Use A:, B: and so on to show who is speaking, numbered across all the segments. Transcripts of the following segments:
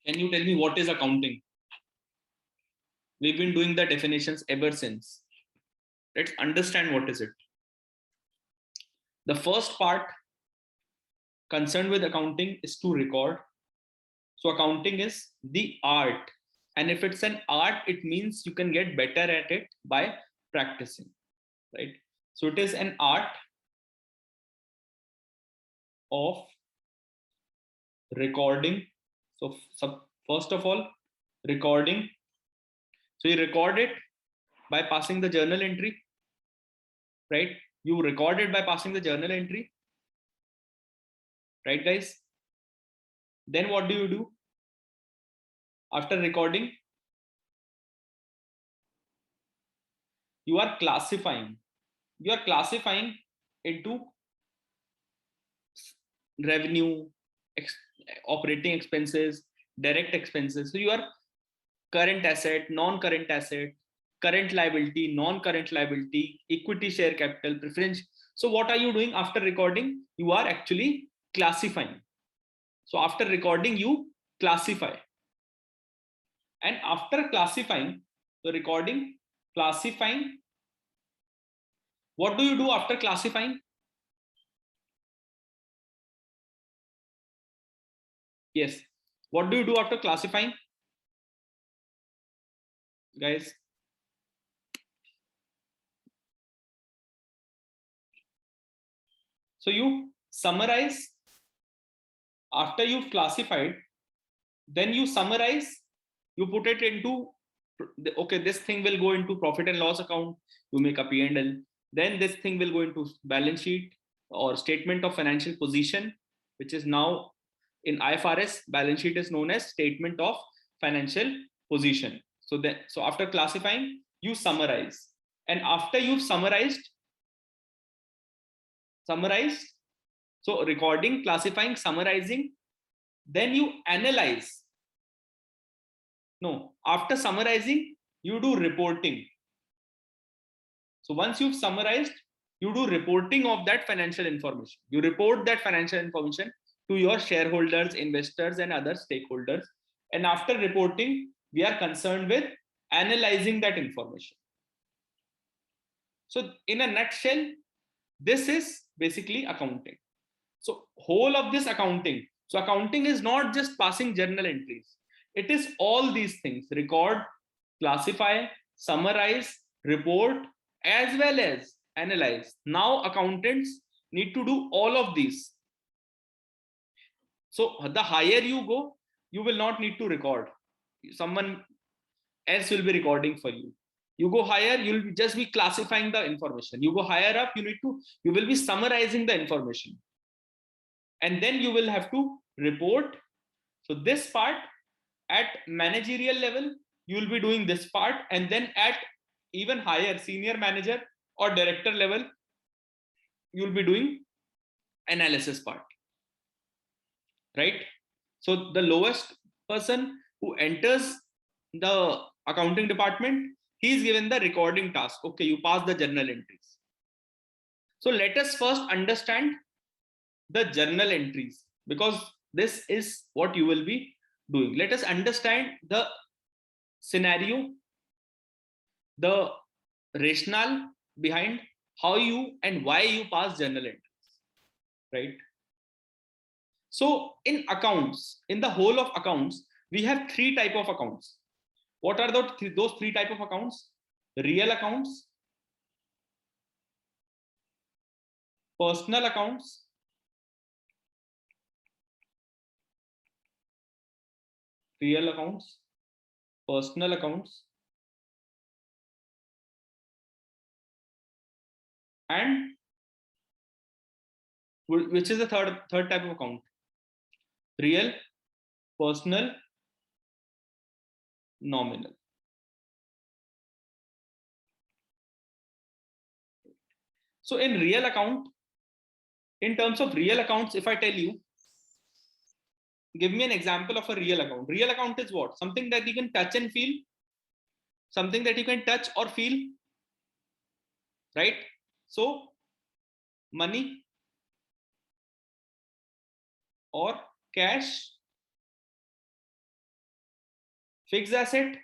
A: Can you tell me what is accounting? We've been doing the definitions ever since. Let's understand what is it. The first part concerned with accounting is to record. So accounting is the art. And if it's an art, it means you can get better at it by practicing, right? So it is an art of recording. So first of all, recording. So you record it by passing the journal entry, right? You record it by passing the journal entry, right, guys? Then what do you do after recording? You are classifying. You are classifying into revenue, operating expenses, direct expenses. So you are current asset, non-current asset, current liability, non-current liability, equity share capital, preference. So what are you doing after recording? You are actually classifying. So after recording, you classify. And after classifying, the recording, classifying, what do you do after classifying? Yes. What do you do after classifying? Guys. So you summarize after you've classified, then you summarize, you put it into, okay, this thing will go into profit and loss account, you make a P&L, then this thing will go into balance sheet or statement of financial position, which is now in IFRS, balance sheet is known as statement of financial position. So after classifying, you summarize. And after you've summarized, so recording, classifying, summarizing, then you analyze. No, after summarizing, you do reporting. So once you've summarized, you do reporting of that financial information. You report that financial information to your shareholders, investors, and other stakeholders. And after reporting, we are concerned with analyzing that information. So in a nutshell, this is basically accounting. So whole of this accounting. So accounting is not just passing journal entries. It is all these things: record, classify, summarize, report, as well as analyze. Now accountants need to do all of these. So the higher you go, you will not need to record. Someone else will be recording for you. You go higher, you'll just be classifying the information. You go higher up, you will be summarizing the information. And then you will have to report. So this part, at managerial level, you will be doing this part, and then at even higher senior manager or director level, you will be doing analysis part, right? So the lowest person who enters the accounting department, he is given the recording task. Okay, you pass the journal entries. So let us first understand the journal entries, because this is what you will be doing. Let us understand the scenario, the rationale behind how you and why you pass journal entries, right? So in accounts, in the whole of accounts, we have three type of accounts. What are those three type of accounts? Real accounts, personal accounts, real accounts, personal accounts, and which is the third type of account? Real, personal, nominal. So in real account, in terms of real accounts, if I tell you, give me an example of a real account. Real account is what? Something that you can touch and feel, something that you can touch or feel, right? So money or cash Fixed asset,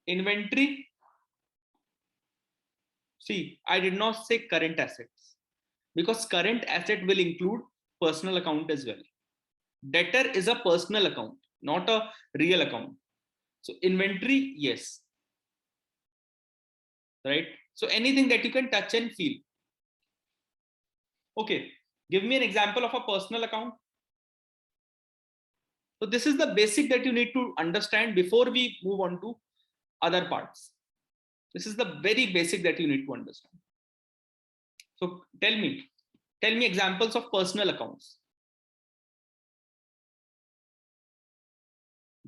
A: inventory. See, I did not say current assets because current asset will include personal account as well. Debtor is a personal account, not a real account. So inventory, yes. Right? So anything that you can touch and feel. Okay, give me an example of a personal account. So this is the basic that you need to understand before we move on to other parts. This is the very basic that you need to understand. So tell me examples of personal accounts.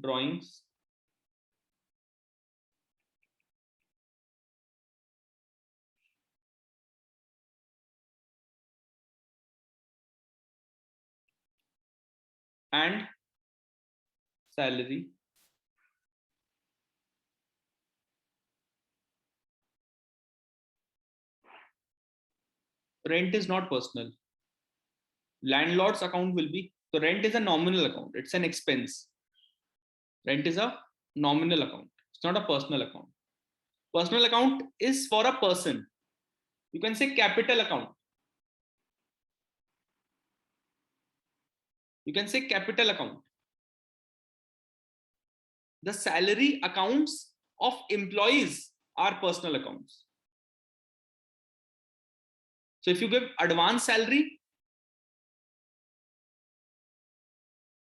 A: Drawings. And salary. Rent is not personal. Landlord's account will be, so rent is a nominal account. It's an expense. Rent is a nominal account. It's not a personal account. Personal account is for a person. You can say capital account. You can say capital account. The salary accounts of employees are personal accounts. So if you give advance salary,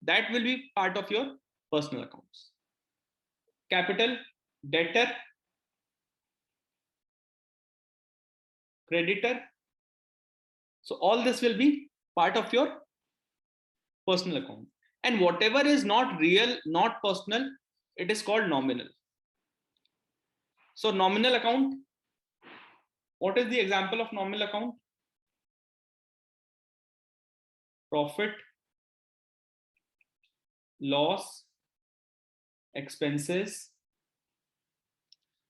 A: that will be part of your personal accounts. Capital, debtor, creditor. So all this will be part of your personal account. And whatever is not real, not personal, it is called nominal. So nominal account, what is the example of nominal account? Profit, loss, expenses,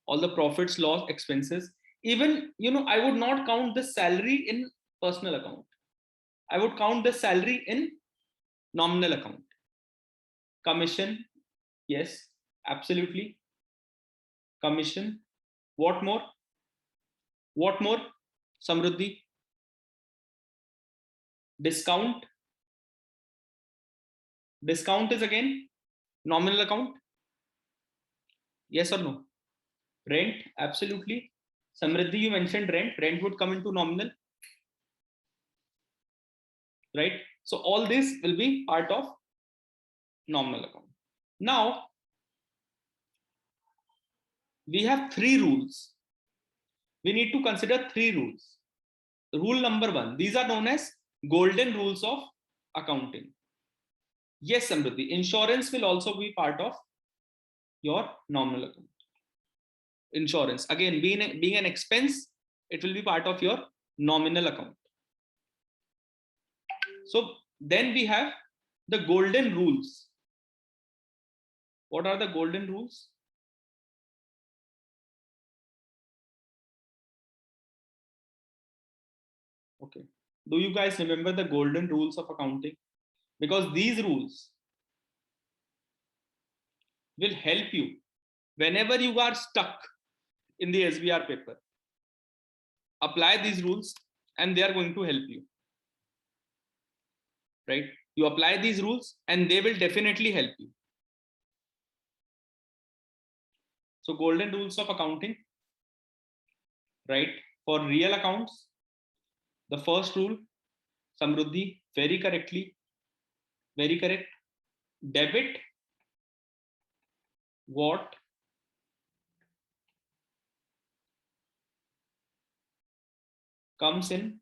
A: all the profits, loss, expenses. Even, I would not count the salary in personal account. I would count the salary in nominal account. Commission, yes, absolutely. Commission. What more? What more? Samruddhi. Discount. Discount is again nominal account. Yes or no? Rent, absolutely. Samriddhi, you mentioned rent. Rent would come into nominal. Right? So all this will be part of nominal account. Now, we have 3 rules. We need to consider 3 rules. Rule number 1, these are known as golden rules of accounting. Yes, Samriddhi, insurance will also be part of your nominal account. Insurance, again, being an expense, it will be part of your nominal account. So then we have the golden rules. What are the golden rules? Okay. Do you guys remember the golden rules of accounting? Because these rules will help you whenever you are stuck in the SBR paper. Apply these rules and they are going to help you. Right? You apply these rules and they will definitely help you. So golden rules of accounting, right? For real accounts, the first rule, Samruddhi, very correctly, very correct. Debit what comes in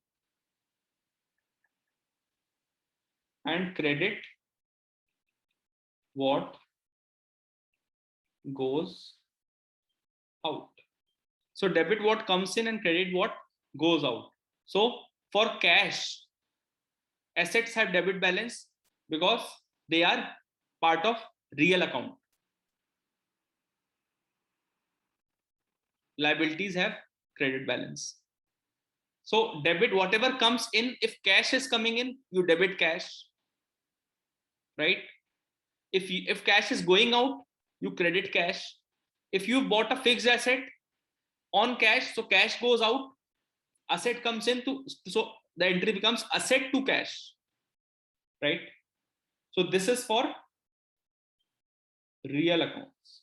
A: and credit what goes out. So debit what comes in and credit what goes out. So for cash, assets have debit balance because they are part of real account. Liabilities have credit balance. So debit whatever comes in, if cash is coming in, you debit cash, right? if cash is going out, you credit cash. If you bought a fixed asset on cash, so cash goes out, asset comes in to, so the entry becomes asset to cash, right? So this is for real accounts.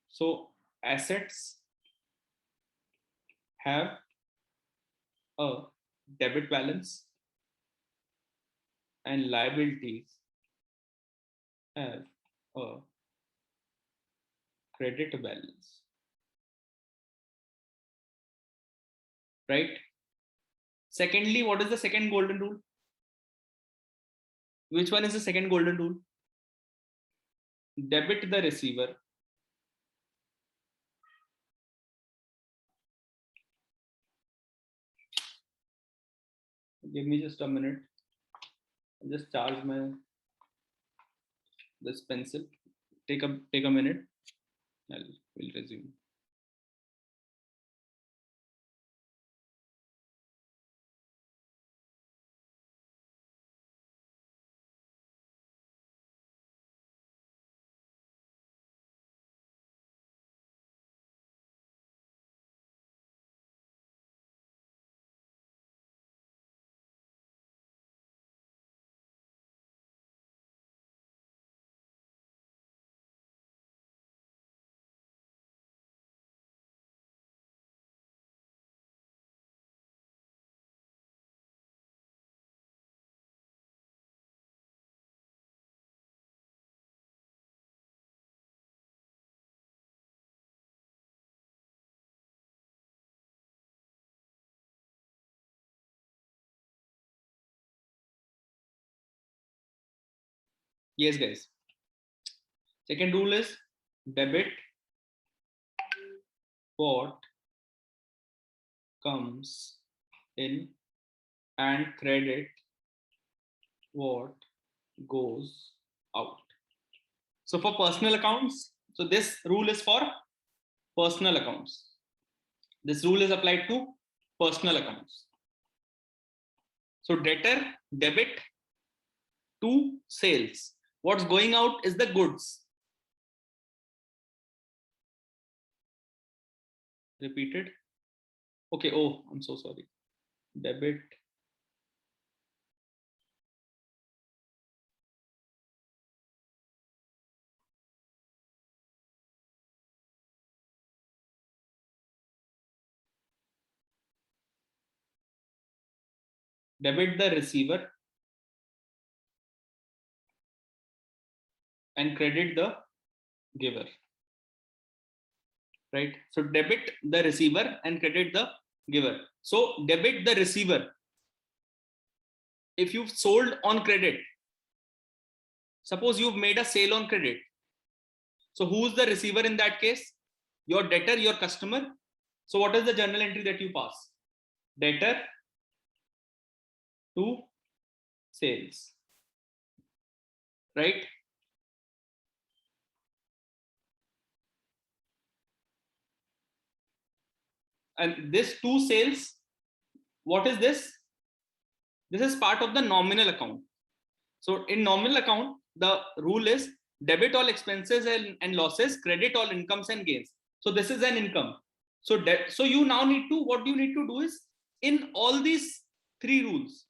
A: So assets have a debit balance and liabilities have a credit balance, right? Secondly, what is the second golden rule? Which one is the second golden rule? Debit the receiver give me just a minute. I'll just charge my this pencil. Take a minute. We'll resume. Yes, guys. Second rule is debit what comes in and credit what goes out. So for personal accounts, so this rule is for personal accounts. This rule is applied to personal accounts. So debtor debit to sales. What's going out is the goods. Repeated. Okay. Oh, I'm so sorry. Debit debit the receiver and credit the giver, right? So debit the receiver and credit the giver. So debit the receiver. If you've sold on credit, suppose you've made a sale on credit, so who's the receiver in that case? Your debtor, your customer. So what is the journal entry that you pass? Debtor to sales, right? And this to sales, what is this? This is part of the nominal account. So in nominal account, the rule is debit all expenses and losses, credit all incomes and gains. So this is an income. So so you now need to, what you need to do is, in all these three rules,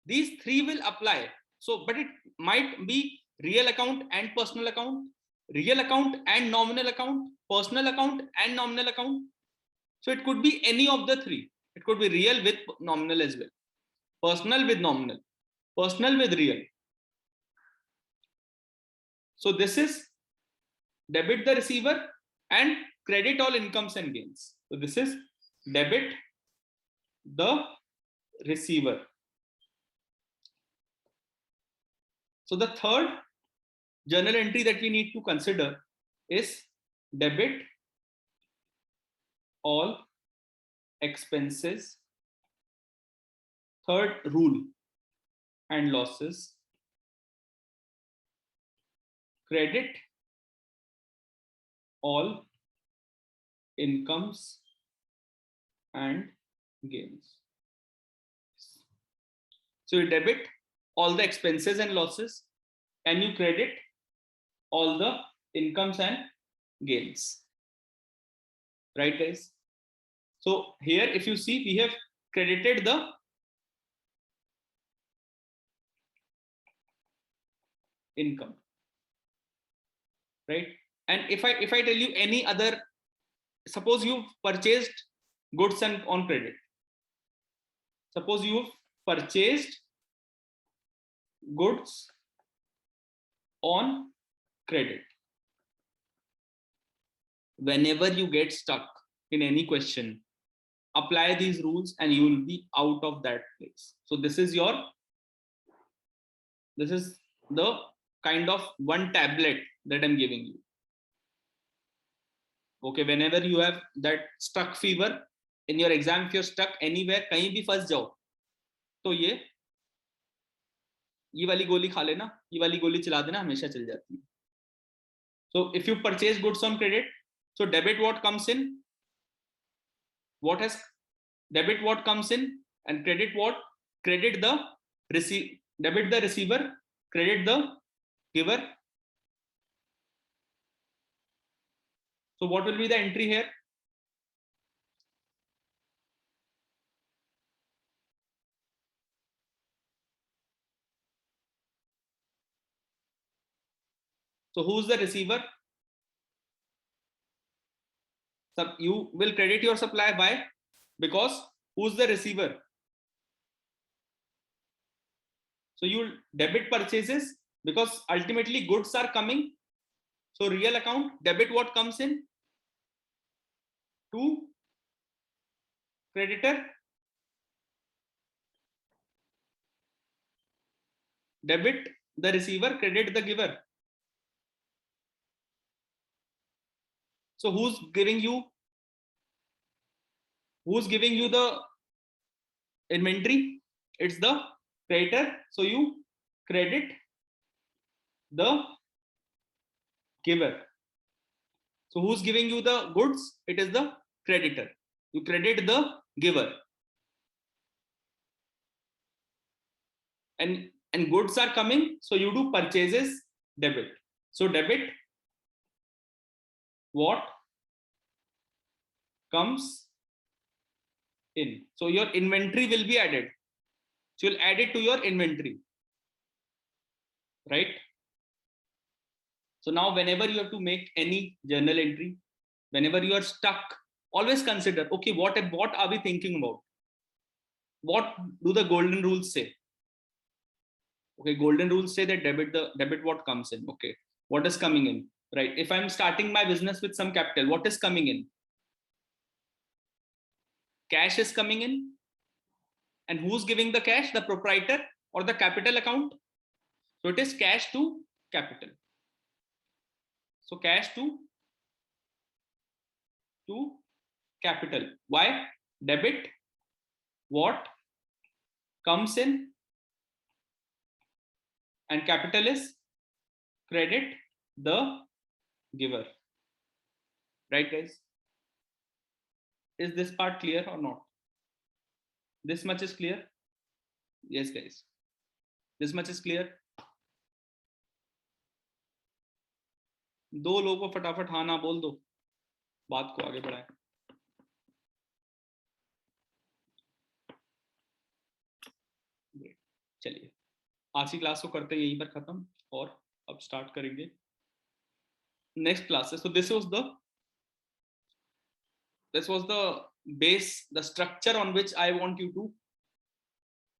A: these three will apply. So, but it might be real account and personal account, real account and nominal account, personal account and nominal account. So it could be any of the three. It could be real with nominal as well, personal with nominal, personal with real. So this is debit the receiver and credit all incomes and gains. So this is debit the receiver. So the third journal entry that we need to consider is debit all expenses, third rule, and losses, credit all incomes and gains. So you debit all the expenses and losses, and you credit all the incomes and gains. Right, guys? So here, if you see, we have credited the income, right? And if I tell you any other, suppose you've purchased goods and on credit. Suppose you've purchased goods on credit. Whenever you get stuck in any question, apply these rules and you will be out of that place. So this is the kind of one tablet that I'm giving you. Okay, whenever you have that stuck fever in your exam, if you're stuck anywhere, कहीं भी फंस जाओ, तो ये वाली गोली खा लेना, ये वाली गोली चला देना, हमेशा चल जाती है. So if you purchase goods on credit, so debit what comes in, debit what comes in, and credit what? Credit the debit the receiver, credit the giver. So what will be the entry here? So who's the receiver? So you will credit your supply by, because who's the receiver? So you debit purchases because ultimately goods are coming. So real account, debit what comes in? To creditor. Debit the receiver, credit the giver. So who's giving you the inventory? It's the creditor. So you credit the giver. So who's giving you the goods? It is the creditor. You credit the giver. And goods are coming, so you do purchases, debit. So debit what comes in. So your inventory will be added. So you'll add it to your inventory, right? So now whenever you have to make any journal entry, whenever you are stuck, always consider, okay, what are we thinking about? What do the golden rules say? Okay, golden rules say that debit what comes in. Okay, what is coming in, right? If I'm starting my business with some capital, what is coming in? Cash is coming in. And who's giving the cash? The proprietor or the capital account? So it is cash to capital. So cash to capital. Why? Debit what comes in, and capital is credit the giver. Right, guys? Is this part clear or not? This much is clear? Yes, guys. This much is clear? दो लोगों को फटाफट हाँ ना बोल दो, बात को आगे बढ़ाएं. चलिए आज की क्लास को करते हैं यहीं पर खत्म, और अब स्टार्ट करेंगे नेक्स्ट क्लास से. So this was the base, the structure on which I want you to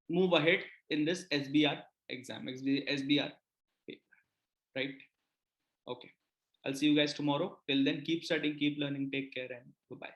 A: move ahead in this SBR exam, SBR paper, right? Okay, I'll see you guys tomorrow. Till then, keep studying, keep learning, take care, and goodbye.